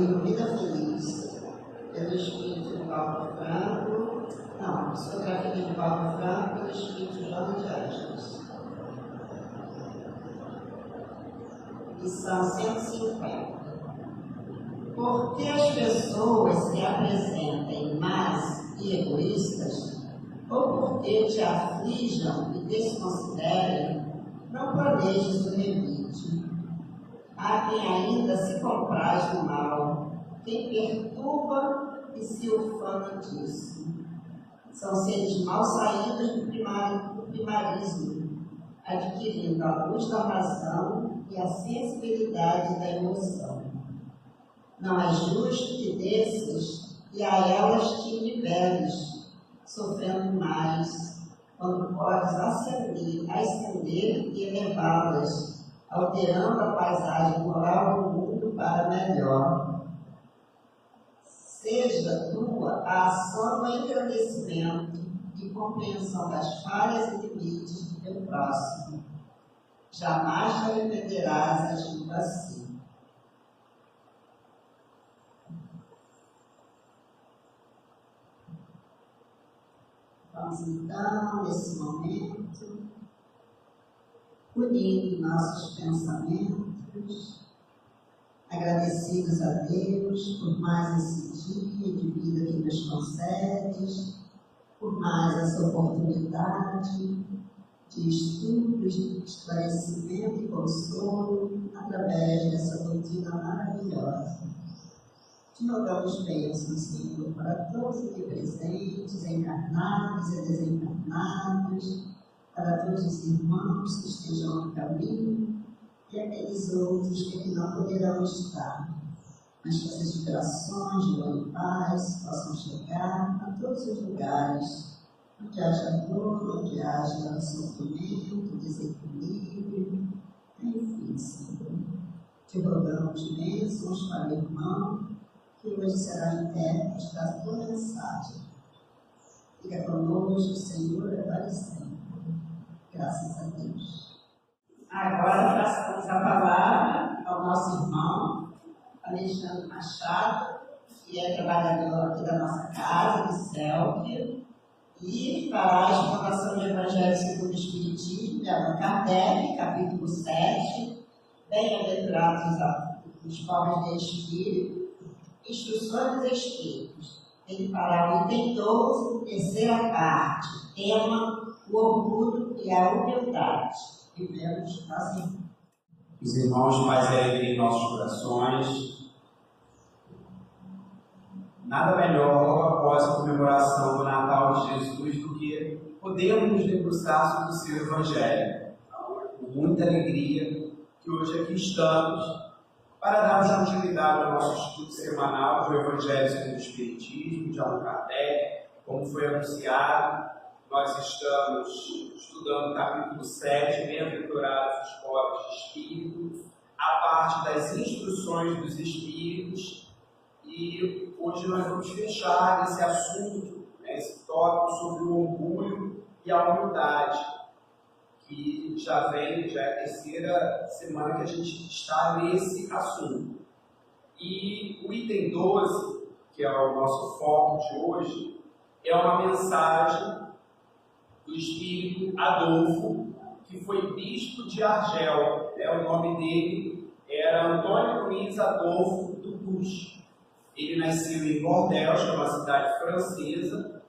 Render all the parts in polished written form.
livro Vida Feliz, pelo espírito de Paulo Franco, não, psicografia de Paulo Franco, pelo espírito João de Ângeles. Lição 150. Por que as pessoas se apresentem más e egoístas, ou porque te aflijam e desconsiderem, não planejes o revide. Há quem ainda se compraz no mal, quem perturba e se ufana disso. São seres mal saídos do primarismo, adquirindo a luz da razão e a sensibilidade da emoção. Não é justo que desses e a elas te niveles, sofrendo mais, quando podes ascender e elevá-las, alterando a paisagem moral do mundo para melhor. Seja tua a ação do engrandecimento e compreensão das falhas e limites do teu próximo. Jamais te arrependerás agindo assim. Vamos então, nesse momento, unindo nossos pensamentos, agradecidos a Deus por mais esse dia de vida que nos concedes, por mais essa oportunidade de estudos, de esclarecimento e consolo através dessa doutrina maravilhosa. Te rogamos bênçãos, Senhor, para todos aqui presentes, encarnados e desencarnados, para todos os irmãos que estejam no caminho e aqueles outros que não poderão estar, mas que essas vibrações de boa e paz possam chegar a todos os lugares, onde haja dor, onde haja sofrimento, desequilíbrio, enfim, Senhor. Te rogamos bênçãos para o irmão, que hoje será intérprete da tua mensagem. Fica conosco, Senhor, para sempre. Graças a Deus. Agora passamos a palavra ao nosso irmão, Alexandre Machado, que é trabalhador aqui da nossa casa, do CELP, e fará a explanação do Evangelho segundo o Espiritismo, de Allan Kardec, capítulo 7, Bem-aventurados os pobres de espírito, Instruções dos Espíritos. Ele fará o item 12, terceira parte, tema o orgulho e a humildade. Vivemos assim. Os irmãos, paz e alegria em nossos corações. Nada melhor logo após a comemoração do Natal de Jesus do que podermos nos debruçar sobre o seu Evangelho. Com muita alegria que hoje aqui estamos para darmos continuidade ao nosso estudo semanal do Evangelho segundo o Espiritismo, de Allan Kardec. Como foi anunciado, nós estamos estudando o capítulo 7, Bem-aventurados os pobres de espírito, a parte das instruções dos espíritos, e hoje nós vamos fechar esse assunto, esse tópico sobre o orgulho e a humildade, que já é a terceira semana que a gente está nesse assunto. E o item 12, que é o nosso foco de hoje, é uma mensagem do espírito Adolfo, que foi bispo de Argel. O nome dele era Antônio Luiz Adolfo Dupuis. Ele nasceu em Bordeaux, que é uma cidade francesa,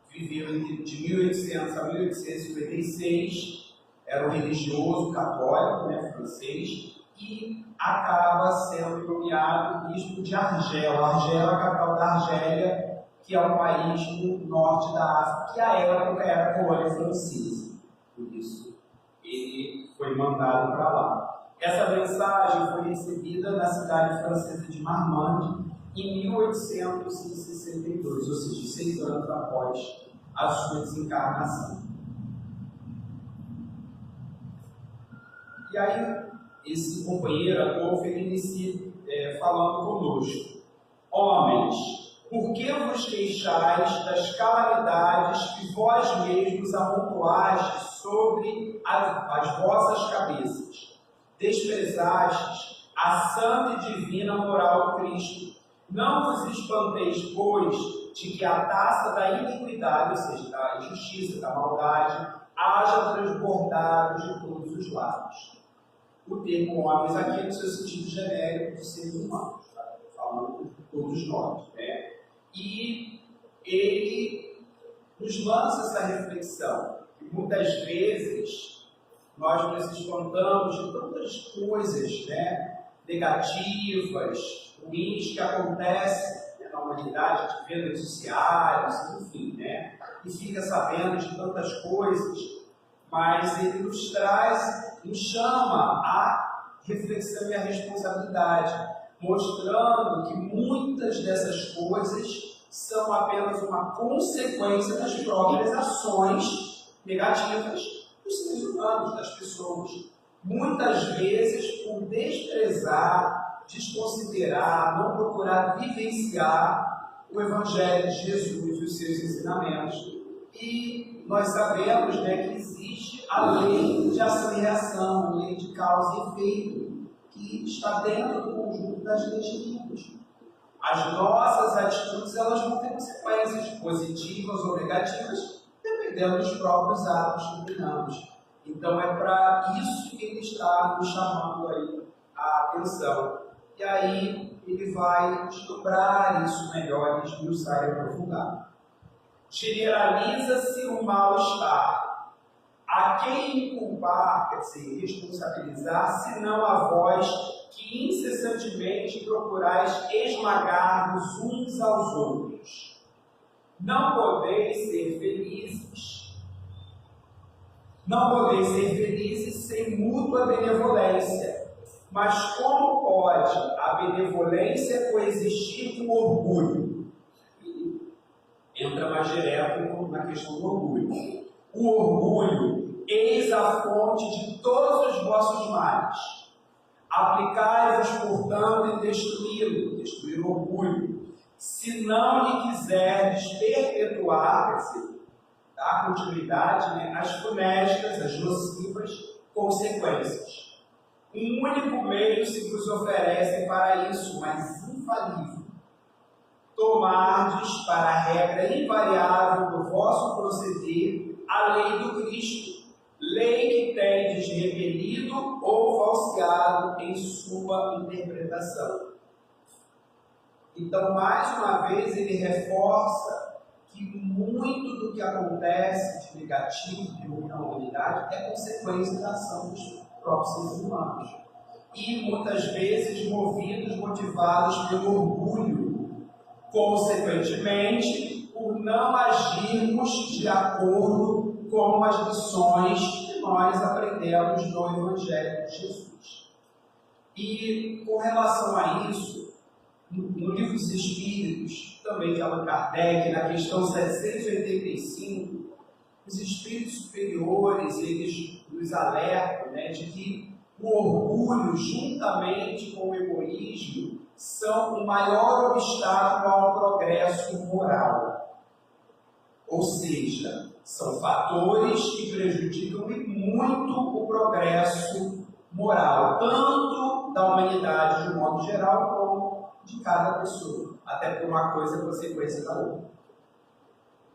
viveu de 1800 a 1856, era um religioso católico, francês, e acaba sendo nomeado bispo de Argel. Argel é a capital da Argélia, que é um país no norte da África, que à época era colônia francesa. Por isso, ele foi mandado para lá. Essa mensagem foi recebida na cidade francesa de Marmande em 1862, ou seja, 6 anos após a sua desencarnação. E aí, esse companheiro Adolfo, ele inicia falando conosco. Homens, por que vos queixais das calamidades que vós mesmos amontoastes sobre as vossas cabeças? Desprezastes a santa e divina moral do Cristo. Não vos espanteis, pois, de que a taça da iniquidade, ou seja, da injustiça, da maldade, haja transbordado de todos os lados. O termo homens aqui é no seu sentido genérico de seres humanos, tá? Falando de todos nós, né? E ele nos lança essa reflexão, que muitas vezes nós nos espantamos de tantas coisas, né, negativas, ruins que acontecem, né, na humanidade, a gente vê noticiários, enfim, né, e fica sabendo de tantas coisas, mas ele nos traz, nos chama à reflexão e à responsabilidade, mostrando que muitas dessas coisas são apenas uma consequência das próprias ações negativas dos seres humanos, das pessoas. Muitas vezes, por desprezar, desconsiderar, não procurar vivenciar o Evangelho de Jesus e os seus ensinamentos. E nós sabemos, né, que existe a lei de ação e reação, a lei de causa e efeito, que está dentro do conjunto das leis divinas. As nossas atitudes, elas vão ter consequências positivas ou negativas, dependendo dos próprios atos que tenhamos. Então é para isso que ele está nos chamando aí a atenção. E aí ele vai desdobrar isso melhor e esmiuçar e aprofundar. Generaliza-se o mal-estar. A quem culpar, quer dizer, responsabilizar, senão a vós que incessantemente procurais esmagar-vos uns aos outros. Não podeis ser felizes sem mútua benevolência. Mas como pode a benevolência coexistir com o orgulho? Entra mais direto na questão do orgulho. O orgulho, eis a fonte de todos os vossos males. Aplicai-vos, portanto, em destruir o orgulho. Se não lhe quiserdes perpetuar, quer dizer, dar continuidade, né, as funestas, as nocivas consequências. Um único meio se vos oferece para isso, mas infalível. Tomardes para a regra invariável do vosso proceder a lei do Cristo, lei que tendes repelido ou falseado em sua interpretação. Então, mais uma vez, ele reforça que muito do que acontece de negativo, de ruim na humanidade, é consequência da ação dos próprios seres humanos. E muitas vezes motivados pelo orgulho. Consequentemente, por não agirmos de acordo com as lições que nós aprendemos no Evangelho de Jesus. E com relação a isso, no Livro dos Espíritos, também de Allan Kardec, na questão 785, os espíritos superiores, eles nos alertam, né, de que o orgulho, juntamente com o egoísmo, são o maior obstáculo ao progresso moral. Ou seja, são fatores que prejudicam muito o progresso moral, tanto da humanidade de um modo geral, como de cada pessoa, até por uma coisa é consequência da outra.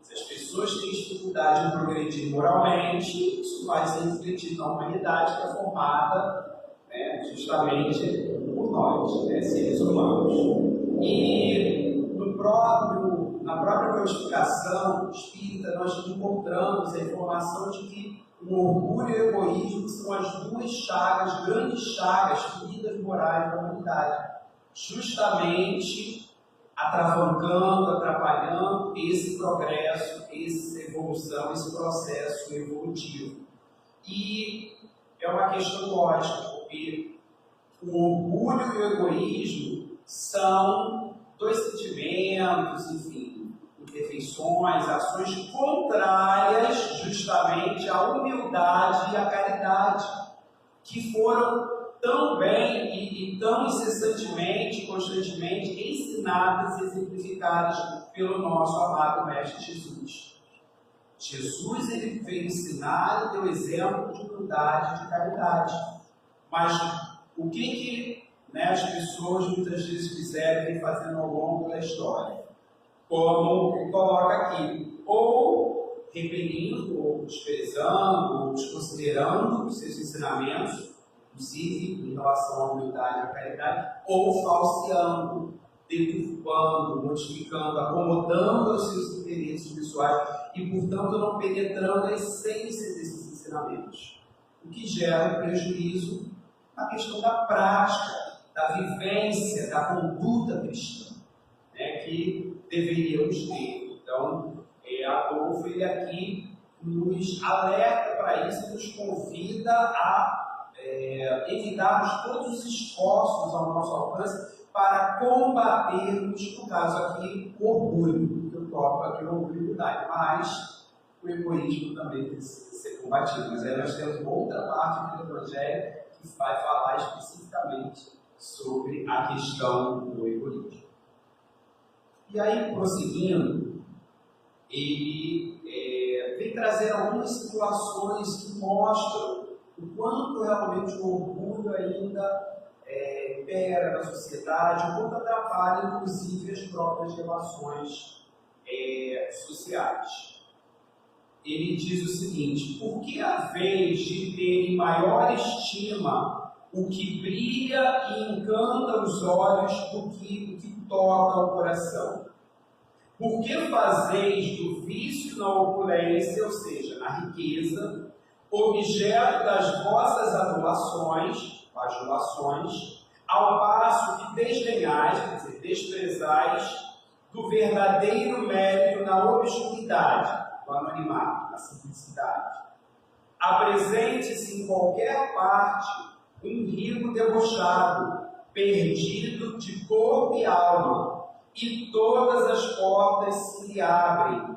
Se as pessoas têm dificuldade em progredir moralmente, isso vai ser refletido na humanidade que é formada, né, justamente por nós, né, seres humanos. E na própria codificação espírita, nós encontramos a informação de que o orgulho e o egoísmo são as duas chagas, grandes chagas, feridas morais da humanidade, justamente atravancando, atrapalhando esse progresso, essa evolução, esse processo evolutivo. E é uma questão lógica, porque o orgulho e o egoísmo são dois sentimentos, enfim, imperfeições, ações contrárias justamente à humildade e à caridade, que foram tão bem e tão incessantemente, constantemente ensinadas e exemplificadas pelo nosso amado Mestre Jesus. Jesus, ele veio ensinar e deu exemplo de humildade e de caridade. Mas o que né, as pessoas muitas vezes fizeram e fazendo ao longo da história. Como ele coloca aqui, ou repelindo, ou desprezando, ou desconsiderando os seus ensinamentos, inclusive em relação à humildade e à caridade, ou falseando, deturpando, modificando, acomodando os seus interesses pessoais e, portanto, não penetrando a essência desses ensinamentos, o que gera um prejuízo na questão da prática, da vivência, da conduta cristã, né, que deveríamos ter. Então, Adolfo, ele aqui nos alerta para isso e nos convida a evitarmos todos os esforços ao nosso alcance para combatermos, no caso aqui, o orgulho, que eu toco aqui o orgulho da idade, mas o egoísmo também precisa ser combatido. Mas aí nós temos outra parte do Evangelho que vai falar especificamente sobre a questão do egoísmo. E aí, prosseguindo, ele vem trazer algumas situações que mostram o quanto realmente o orgulho ainda impera na sociedade, o quanto atrapalha, inclusive, as próprias relações sociais. Ele diz o seguinte: por que a vez de ter em maior estima o que brilha e encanta os olhos do que toca o coração? Por que fazeis do vício na opulência, ou seja, na riqueza, objeto das vossas adulações, bajulações, ao passo que desdenhais, quer dizer, desprezais, do verdadeiro mérito na obscuridade, no anonimato, na simplicidade? Apresente-se em qualquer parte um rico debochado, perdido de corpo e alma, e todas as portas se lhe abrem,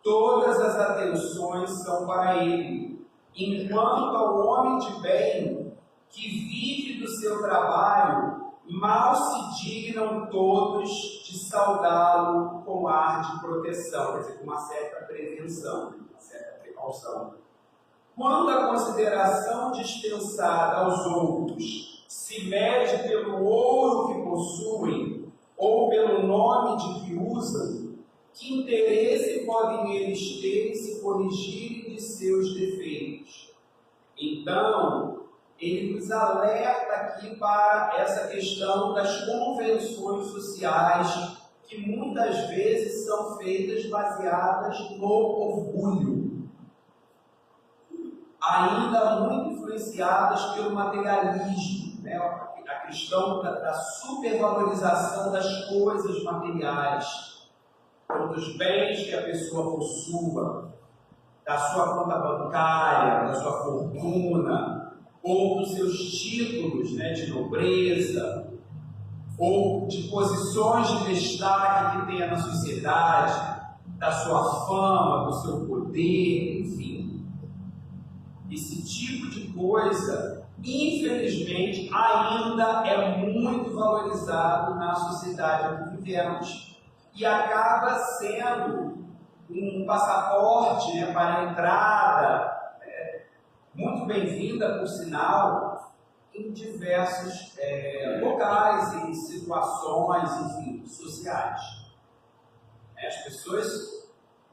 todas as atenções são para ele, enquanto ao homem de bem, que vive do seu trabalho, mal se dignam todos de saudá-lo com ar de proteção, quer dizer, com uma certa prevenção, uma certa precaução. Quando a consideração dispensada aos outros se mede pelo ouro que possuem, ou pelo nome de que usam, que interesse podem eles ter em se corrigirem de seus defeitos? Então, ele nos alerta aqui para essa questão das convenções sociais, que muitas vezes são feitas baseadas no orgulho, ainda muito influenciadas pelo materialismo, né? A questão da supervalorização das coisas materiais, dos bens que a pessoa possua, da sua conta bancária, da sua fortuna, ou dos seus títulos, né, de nobreza, ou de posições de destaque que tenha na sociedade, da sua fama, do seu poder, enfim. Esse tipo de coisa, infelizmente, ainda é muito valorizado na sociedade em que vivemos e acaba sendo um passaporte, né, para a entrada, muito bem-vinda, por sinal, em diversos locais e situações, enfim, sociais. As pessoas,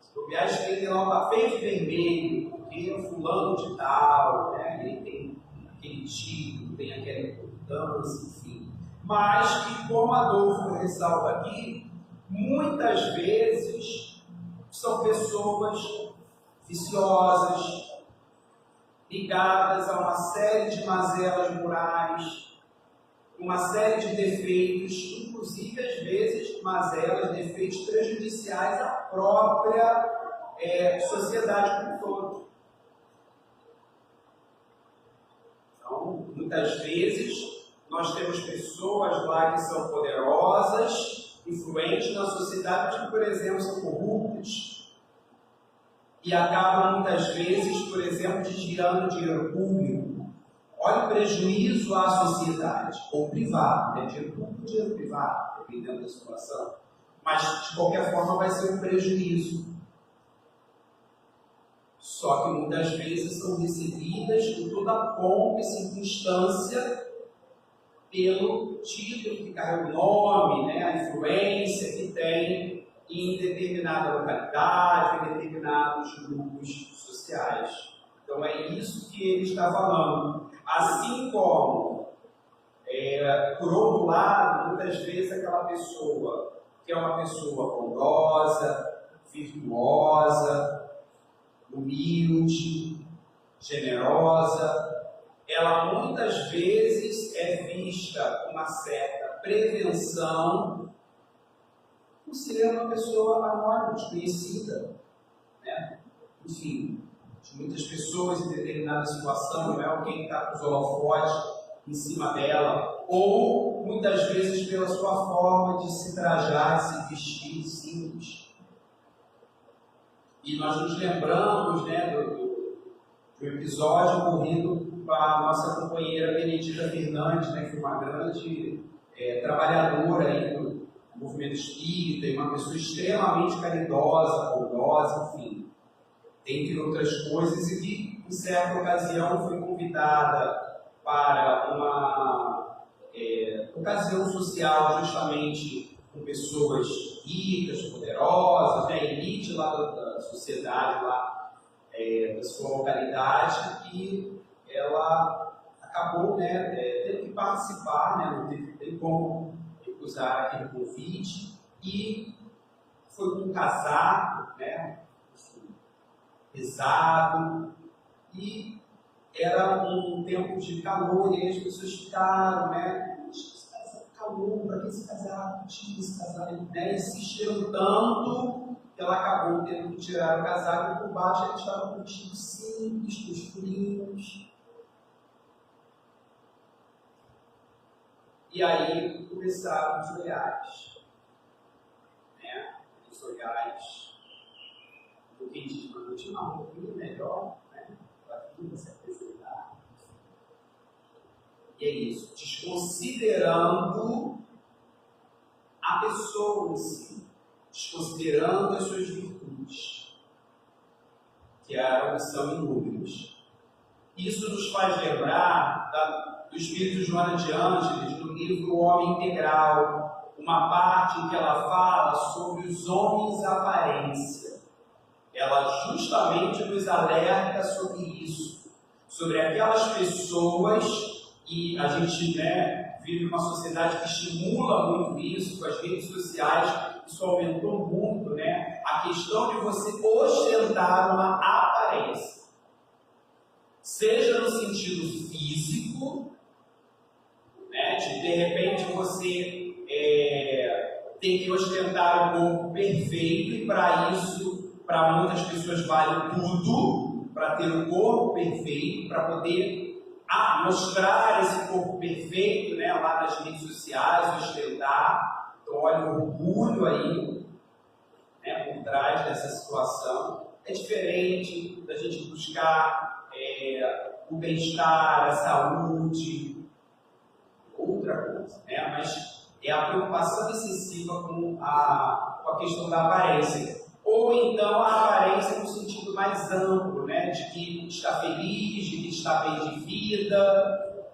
se bobear, escrevem lá um tapete vermelho, porque o fulano de tal, né, ele tem aquele título, tem aquela importância, enfim. Mas que, como Adolfo ressalta aqui, muitas vezes são pessoas viciosas, ligadas a uma série de mazelas morais, uma série de defeitos, inclusive às vezes mazelas, defeitos prejudiciais à própria sociedade como um todo. Então, muitas vezes, nós temos pessoas lá que são poderosas, influentes na sociedade, que, por exemplo, são corruptas, e acabam muitas vezes, por exemplo, desviando dinheiro público. Olha o prejuízo à sociedade, ou privado, né? Dinheiro público, dinheiro privado, dependendo da situação. Mas, de qualquer forma, vai ser um prejuízo. Só que muitas vezes são recebidas com toda a pompa e circunstância pelo título que carrega o nome, né, a influência que tem em determinada localidade, em determinados grupos sociais. Então é isso que ele está falando. Assim como, por outro lado, muitas vezes aquela pessoa que é uma pessoa bondosa, virtuosa, humilde, generosa, ela muitas vezes é vista com uma certa prevenção por ser uma pessoa anônima, desconhecida, né? Enfim, de muitas pessoas em determinada situação, não é alguém que está com os holofotes em cima dela, ou muitas vezes pela sua forma de se trajar, de se vestir simples. E nós nos lembramos, né, do episódio ocorrido com a nossa companheira Benedita Fernandes, né, que foi uma grande trabalhadora aí do movimento espírita e uma pessoa extremamente caridosa, bondosa, enfim, entre outras coisas, e que, em certa ocasião, foi convidada para uma ocasião social justamente com pessoas ricas, poderosas, né, elite lá da sociedade, lá da sua localidade, e ela acabou, né, tendo que participar, né, não teve como recusar aquele convite, e foi com um casaco, né, pesado, e era um tempo de calor, e aí as pessoas ficaram, né, esse calor, para que esse casaco, tira esse casaco, né, insistiram tanto que ela acabou tendo que tirar o casaco, e por baixo ela estava com um vestido simples, com os furinhos. E aí começaram os olhares, né, os olhares do que diz, mas continuar um pouquinho melhor, né, para que você apresentar. E é isso, desconsiderando a pessoa em si, desconsiderando as suas virtudes, que são inúmeras. Isso nos faz lembrar do Espírito Joana de Ângeles, no livro O Homem Integral, uma parte em que ela fala sobre os homens à aparência. Ela justamente nos alerta sobre isso, sobre aquelas pessoas, e a gente, né, vive numa sociedade que estimula muito isso, com as redes sociais, isso aumentou muito, né, a questão de você ostentar uma aparência, seja no sentido físico, né, de repente você tem que ostentar um corpo perfeito, e para isso, para muitas pessoas vale tudo, para ter um corpo perfeito, para poder mostrar esse corpo perfeito, né, lá nas redes sociais, ostentar. Então, olha o orgulho aí, né, por trás dessa situação. É diferente da gente buscar o bem-estar, a saúde, outra coisa, né, mas é a preocupação excessiva com a questão da aparência. Ou então a aparência no sentido mais amplo, né, de que está feliz, de que está bem de vida.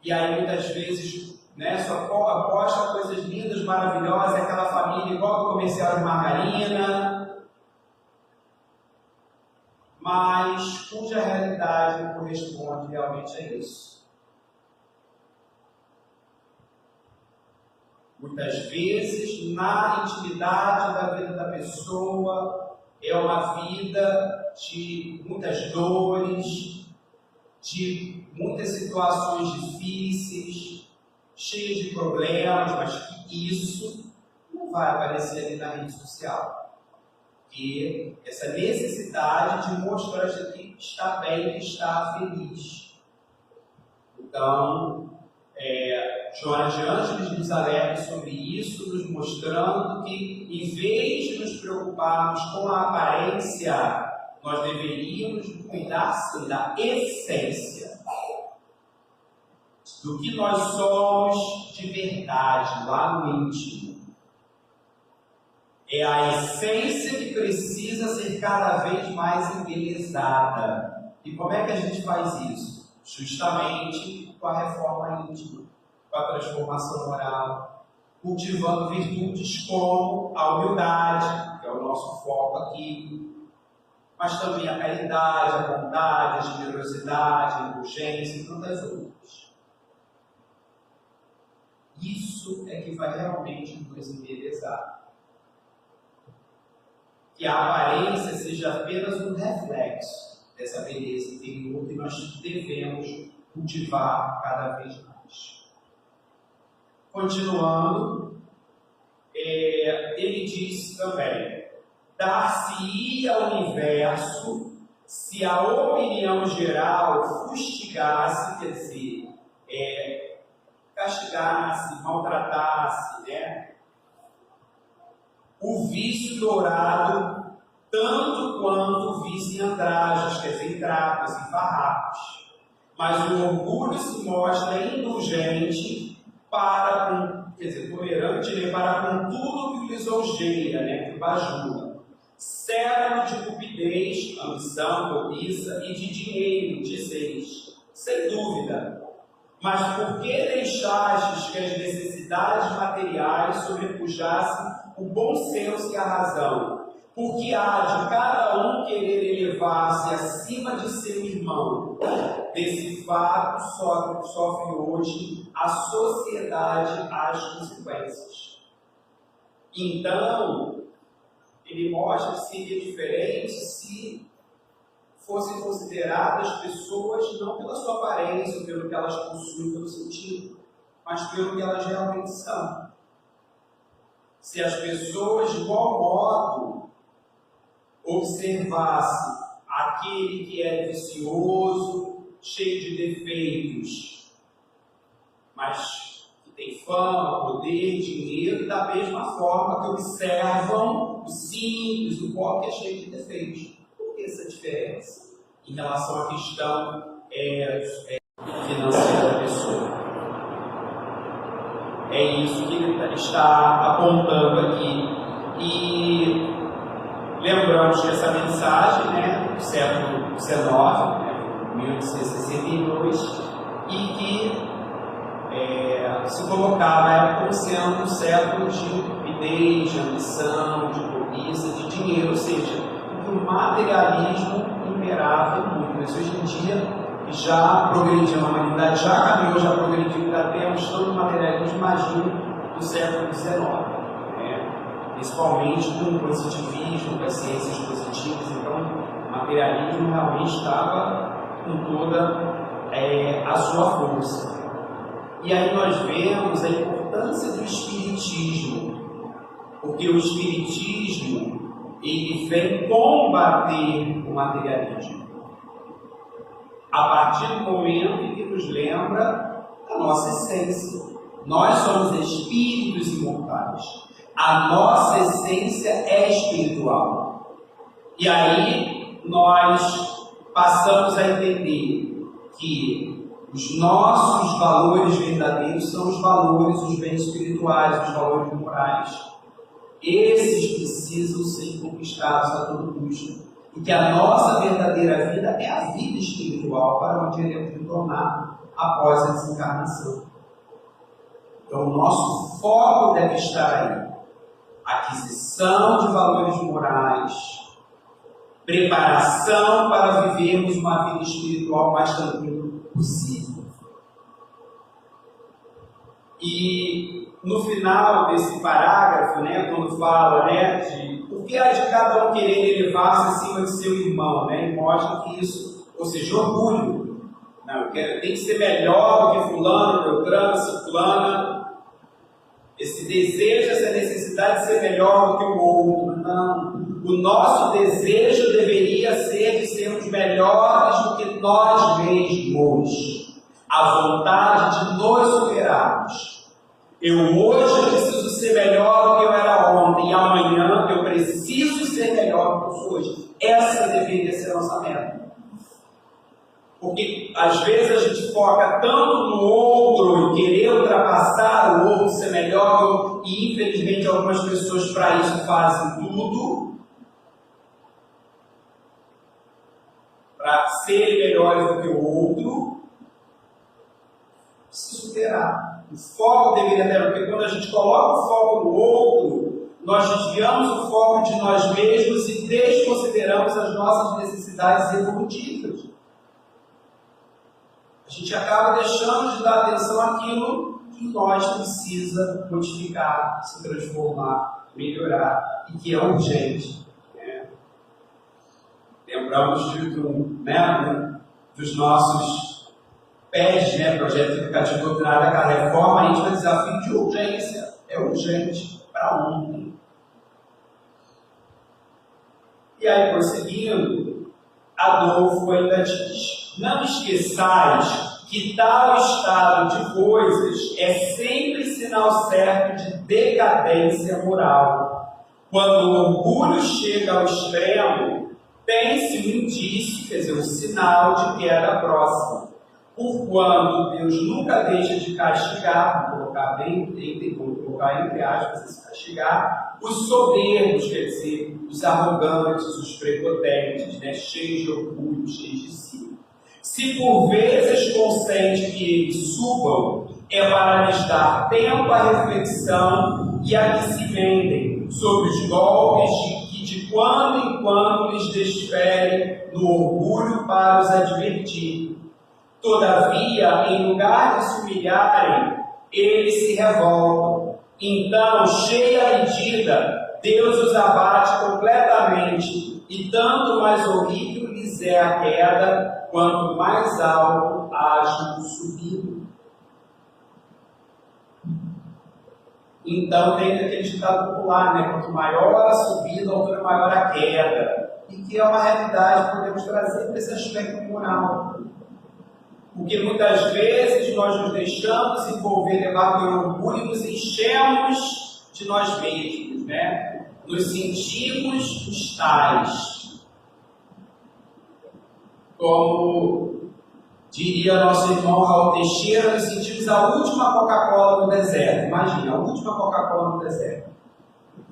E aí muitas vezes, né, só posta coisas lindas, maravilhosas, aquela família igual o comercial de margarina, mas cuja realidade não corresponde realmente a isso. Muitas vezes, na intimidade da vida da pessoa, é uma vida de muitas dores, de muitas situações difíceis, cheia de problemas, mas que isso não vai aparecer ali na rede social. E essa necessidade de mostrar que está bem, que está feliz. Então, Joana de Ângeles nos alerta sobre isso, nos mostrando que, em vez de nos preocuparmos com a aparência, nós deveríamos cuidar sim da essência, do que nós somos de verdade, lá no íntimo. É a essência que precisa ser cada vez mais embelezada. E como é que a gente faz isso? justamente com a reforma íntima, com a transformação moral, cultivando virtudes como a humildade, que é o nosso foco aqui, mas também a caridade, a bondade, a generosidade, a indulgência e tantas outras. Isso é que vai realmente nos embelezar. Que a aparência seja apenas um reflexo dessa beleza interior que nós devemos cultivar cada vez mais. Continuando, ele diz também: dar-se-ia ao universo se a opinião geral fustigasse, quer dizer, castigasse, maltratasse, o vício dourado, tanto quanto o vício em andrajos, quer dizer, em trapos, em farrapos. Mas o orgulho se mostra indulgente tolerante, para com tudo que lisonjeia, que bajula. Cego de cupidez, ambição, cobiça e de dinheiro, dizeis, sem dúvida. Mas por que deixastes que as necessidades materiais sobrepujassem o bom senso e a razão? Porque há de cada um querer elevar-se acima de seu irmão. Desse fato sofre hoje a sociedade as consequências. Então, ele mostra que seria diferente se fossem consideradas pessoas não pela sua aparência, ou pelo que elas possuem, pelo sentido, mas pelo que elas realmente são. Se as pessoas, de igual modo, observassem aquele que é vicioso, cheio de defeitos, mas que tem fama, poder, dinheiro, da mesma forma que observam o simples, o pobre que é cheio de defeitos. Por que essa diferença em relação à questão financeira da pessoa? É isso que ele está apontando aqui. E lembramos que essa mensagem, do século XIX, 1862, e que se colocava como sendo um século de cupidez, de ambição, de cobiça, de dinheiro, ou seja, o materialismo imperava muito. Mas hoje em dia já progrediu, a humanidade já caminhou, já progrediu, ainda temos todo o materialismo, imagino, do século XIX. Principalmente com o positivismo, com as ciências positivas. Então, o materialismo realmente estava com toda a sua força. E aí nós vemos a importância do espiritismo, porque o espiritismo ele vem combater o materialismo a partir do momento em que nos lembra a nossa essência. Nós somos espíritos imortais. A nossa essência é espiritual. E aí nós passamos a entender que os nossos valores verdadeiros são os valores, os bens espirituais, os valores morais. Esses precisam ser conquistados a todo custo. E que a nossa verdadeira vida é a vida espiritual para onde iremos retornar após a desencarnação. Então o nosso foco deve estar aí. Aquisição de valores morais, preparação para vivermos uma vida espiritual mais tranquila possível. E no final desse parágrafo, quando fala de por que há de cada um querer elevar-se acima de seu irmão, e mostra que isso, ou seja, orgulho. Não, tem que ser melhor do que fulano, beltrano, ciclana. Esse desejo, essa necessidade de ser melhor do que o outro. Não. O nosso desejo deveria ser de sermos melhores do que nós mesmos. A vontade de nos superarmos. Eu hoje preciso ser melhor do que eu era ontem. E amanhã eu preciso ser melhor do que eu sou hoje. Essa deveria ser a nossa meta. Porque às vezes a gente foca tanto no outro, em querer ultrapassar o outro, ser melhor, e infelizmente algumas pessoas para isso fazem tudo para serem melhores do que o outro, se superar. O foco deveria ter, porque quando a gente coloca o foco no outro, nós desviamos o foco de nós mesmos e desconsideramos as nossas necessidades evolutivas. A gente acaba deixando de dar atenção àquilo que nós precisa modificar, se transformar, melhorar e que é urgente. Lembramos dos nossos PES, Projeto Educativo Doutrinário, aquela reforma íntima, desafio de urgência. É urgente para ontem. E aí, prosseguindo, Adolfo ainda diz: não esqueçais que tal estado de coisas é sempre sinal certo de decadência moral. Quando o orgulho chega ao extremo, tem-se um indício, quer dizer, um sinal de queda próxima. Porquanto Deus nunca deixa de castigar, vou colocar entre aspas, esse castigar, os soberbos, quer dizer, os arrogantes, os prepotentes, cheios de orgulho, cheios de si. Se por vezes consente que eles subam, é para lhes dar tempo à reflexão e a que se vendem sobre os golpes que de quando em quando lhes desferem no orgulho para os advertir. Todavia, em lugar de se humilharem, eles se revoltam. Então, cheia medida, Deus os abate completamente, e tanto mais horrível lhes é a queda, quanto mais alto hajam subido. Então, tem aquele ditado popular, quanto maior a subida, altura maior a queda. E que é uma realidade que podemos trazer para esse aspecto moral. Porque muitas vezes nós nos deixamos envolver, levar pelo orgulho e nos enchemos de nós mesmos, Nos sentimos os tais. Como diria nosso irmão Raul Teixeira, nos sentimos a última Coca-Cola no deserto. Imagina, a última Coca-Cola no deserto.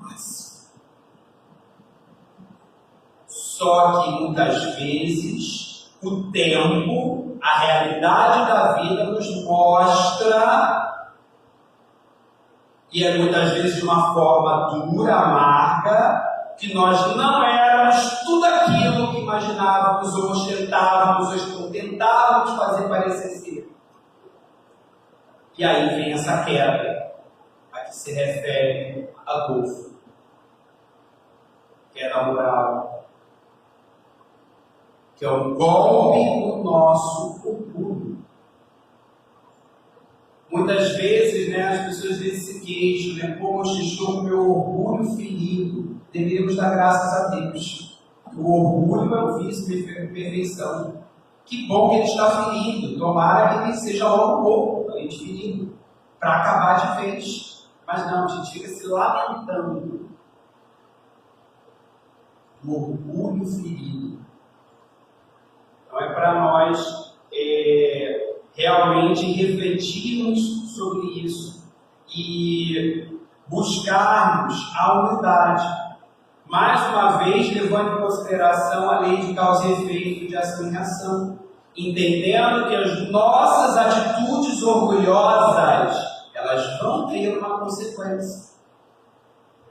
Nossa. Só que muitas vezes o tempo, a realidade da vida nos mostra, e é muitas vezes de uma forma dura, amarga, que nós não éramos tudo aquilo que imaginávamos ou ostentávamos ou tentávamos fazer parecer ser. E aí vem essa queda a que se refere Adolfo. Queda moral. Que é um golpe no nosso orgulho. Muitas vezes, as pessoas se queixam, poxa, estou com meu orgulho ferido. Deveríamos dar graças a Deus. O orgulho é o vício de perfeição. Que bom que ele está ferido. Tomara que ele seja logo pouco, ferido, para acabar de vez. Mas não, a gente fica se lamentando. O orgulho ferido. Então é para nós realmente refletirmos sobre isso e buscarmos a unidade. Mais uma vez, levando em consideração a lei de causa e efeito, de ação e reação, entendendo que as nossas atitudes orgulhosas, elas vão ter uma consequência.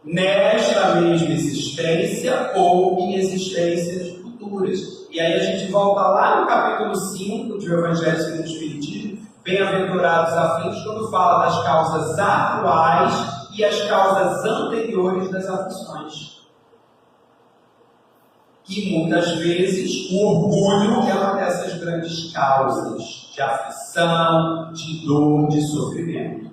Nesta mesma existência ou em existências futuras. E aí a gente volta lá no capítulo 5 do Evangelho segundo o Espiritismo, bem-aventurados aflitos, quando fala das causas atuais e as causas anteriores das aflições. E muitas vezes o orgulho é uma dessas grandes causas de aflição, de dor, de sofrimento.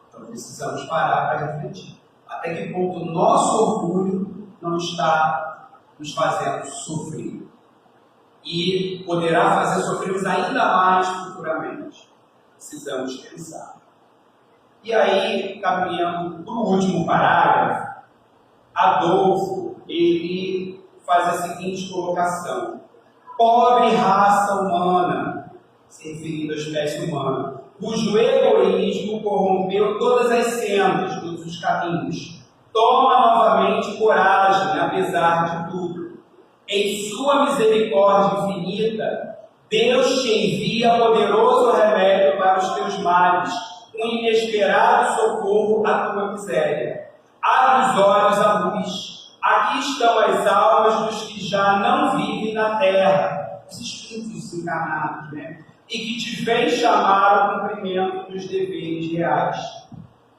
Então precisamos parar para refletir. Até que ponto o nosso orgulho não está nos fazendo sofrer. E poderá fazer sofrermos ainda mais futuramente. Precisamos pensar. E aí, caminhando para o último parágrafo, Adolfo, ele faz a seguinte colocação: pobre raça humana, se referindo à espécie humana, cujo egoísmo corrompeu todas as sendas, todos os caminhos, toma novamente coragem, apesar de tudo. Em sua misericórdia infinita, Deus te envia poderoso remédio para os teus males, um inesperado socorro à tua miséria. Abre os olhos à luz. Aqui estão as almas dos que já não vivem na terra, os espíritos encarnados, e que te vêm chamar ao cumprimento dos deveres reais.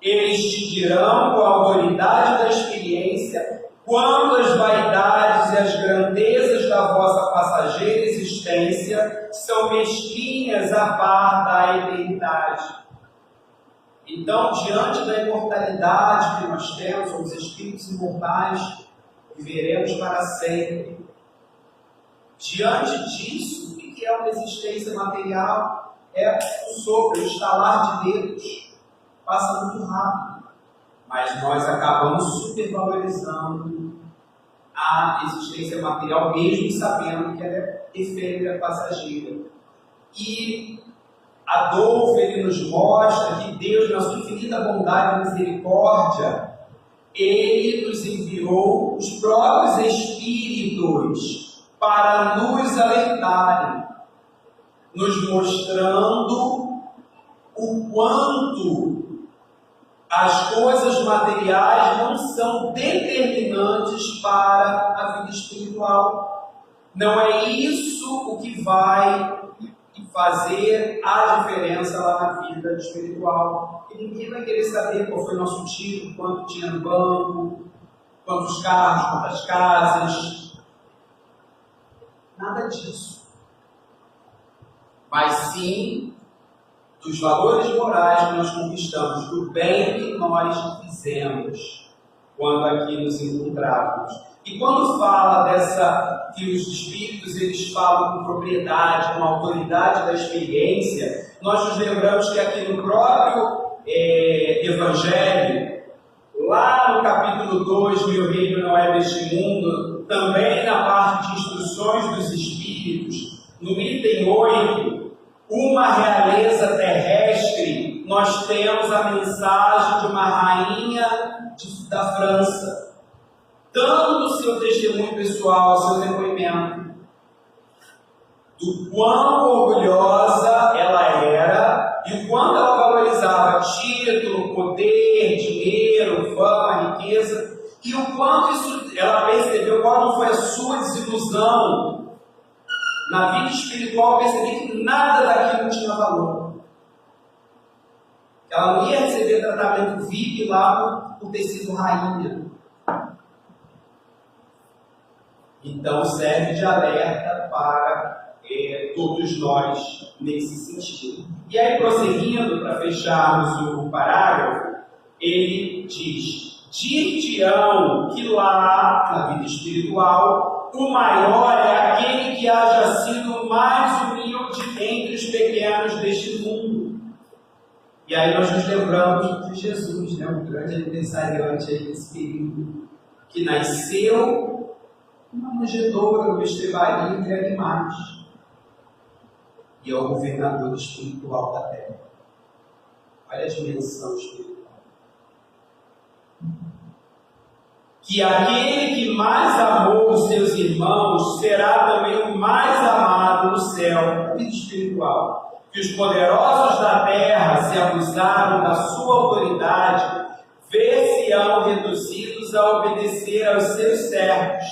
Eles te dirão com a autoridade da experiência quando as vaidades e as grandezas da vossa passageira existência são mesquinhas a par da eternidade. Então, diante da imortalidade que nós temos, somos espíritos imortais, viveremos para sempre. Diante disso, o que é uma existência material? É o sopro, o estalar de dedos. Passa muito rápido. Mas nós acabamos supervalorizando a existência material, mesmo sabendo que ela é efêmera, passageira. E Adolfo, ele nos mostra que Deus, na sua infinita bondade e misericórdia, Ele nos enviou os próprios Espíritos para nos alertarem, nos mostrando o quanto as coisas materiais não são determinantes para a vida espiritual. Não é isso o que vai fazer a diferença lá na vida espiritual. E ninguém vai querer saber qual foi o nosso título, quanto tinha no banco, quantos carros, quantas casas. Nada disso. Mas sim dos valores morais que nós conquistamos, do bem que nós fizemos quando aqui nos encontrávamos. E quando fala que os espíritos eles falam com propriedade, com autoridade da experiência, nós nos lembramos que aqui no próprio Evangelho, lá no capítulo 2, meu reino não é deste mundo, também na parte de instruções dos espíritos, no item 8, uma realeza terrestre, nós temos a mensagem de uma rainha da França, dando o seu testemunho pessoal, o seu depoimento, do quão orgulhosa ela era e o quanto ela valorizava título, poder, dinheiro, fama, riqueza, e o quanto isso ela percebeu, qual não foi a sua desilusão na vida espiritual, percebi que nada daquilo tinha valor. Ela não ia receber tratamento VIP lá por ter sido rainha. Então serve de alerta para todos nós nesse sentido. E aí, prosseguindo, para fecharmos o parágrafo, ele diz: dir-te-ão que lá, na vida espiritual, o maior é aquele que haja sido mais humilde entre os pequenos deste mundo. E aí nós nos lembramos de Jesus, o grande aniversariante aí desse período, que nasceu numa manjedoura, numa estrebaria entre animais, e é o governador espiritual da terra. Olha a dimensão espiritual. Que aquele que mais amou os seus irmãos será também o mais amado no céu, vida espiritual. Que os poderosos da terra se abusaram da sua autoridade, ver-se-ão reduzidos a obedecer aos seus servos.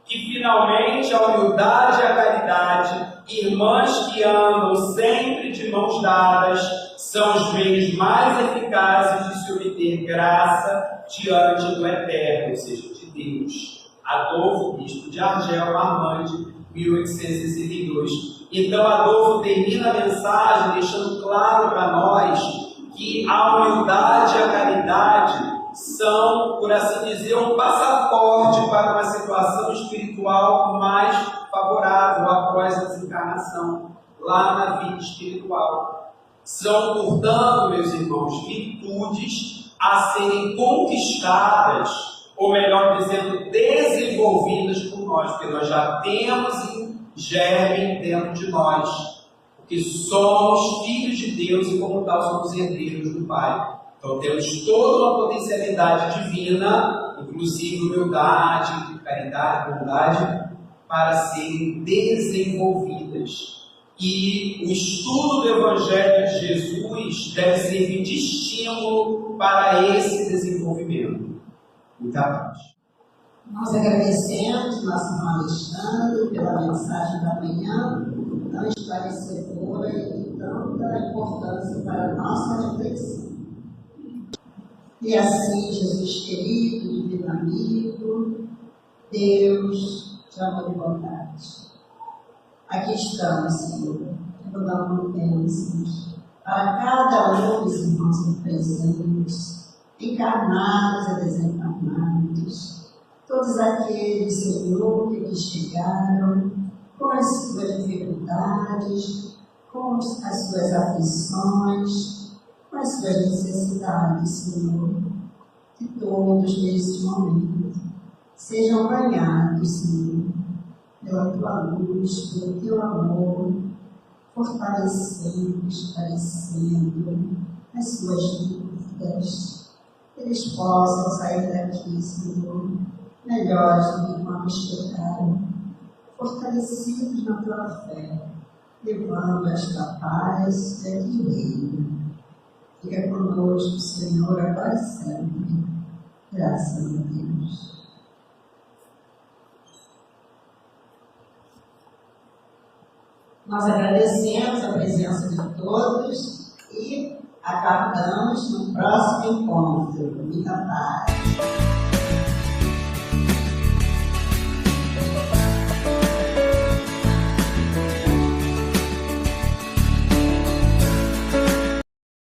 Que finalmente a humildade e a caridade, irmãs que andam sempre de mãos dadas, são os meios mais eficazes de se obter graça diante do Eterno, ou seja, de Deus. Adolfo, bispo de Argel, Marmande, 1862. Então Adolfo termina a mensagem deixando claro para nós que a humildade e a caridade são, por assim dizer, um passaporte para uma situação espiritual mais favorável após a desencarnação, lá na vida espiritual. São, portanto, meus irmãos, virtudes a serem conquistadas, ou melhor dizendo, desenvolvidas por nós, porque nós já temos em germe dentro de nós, porque somos filhos de Deus e, como tal, somos herdeiros do Pai. Então temos toda uma potencialidade divina, inclusive humildade, caridade, bondade, para serem desenvolvidas. E o estudo do Evangelho de Jesus deve servir de estímulo para esse desenvolvimento. Muita paz. Nós agradecemos nosso irmão Alexandre pela mensagem da manhã, tão esclarecedora e de tanta importância para a nossa reflexão. E assim, Jesus querido, divino amigo, Deus de amor e bondade, aqui estamos, Senhor, para dar uma bênção para cada um dos irmãos presentes, encarnados e desencarnados, todos aqueles, Senhor, que aqui chegaram com as suas dificuldades, com as suas aflições, com as suas necessidades, Senhor, que todos neste momento sejam banhados, Senhor, pela tua luz, pelo teu amor, fortalecendo, esclarecendo as suas dúvidas, que eles possam sair daqui, Senhor, melhores do que quando chegaram, fortalecidos na tua fé, levando esta paz e equilíbrio. Fica conosco, Senhor, agora e sempre. Graças a Deus. Nós agradecemos a presença de todos e aguardamos no próximo encontro. Muita paz.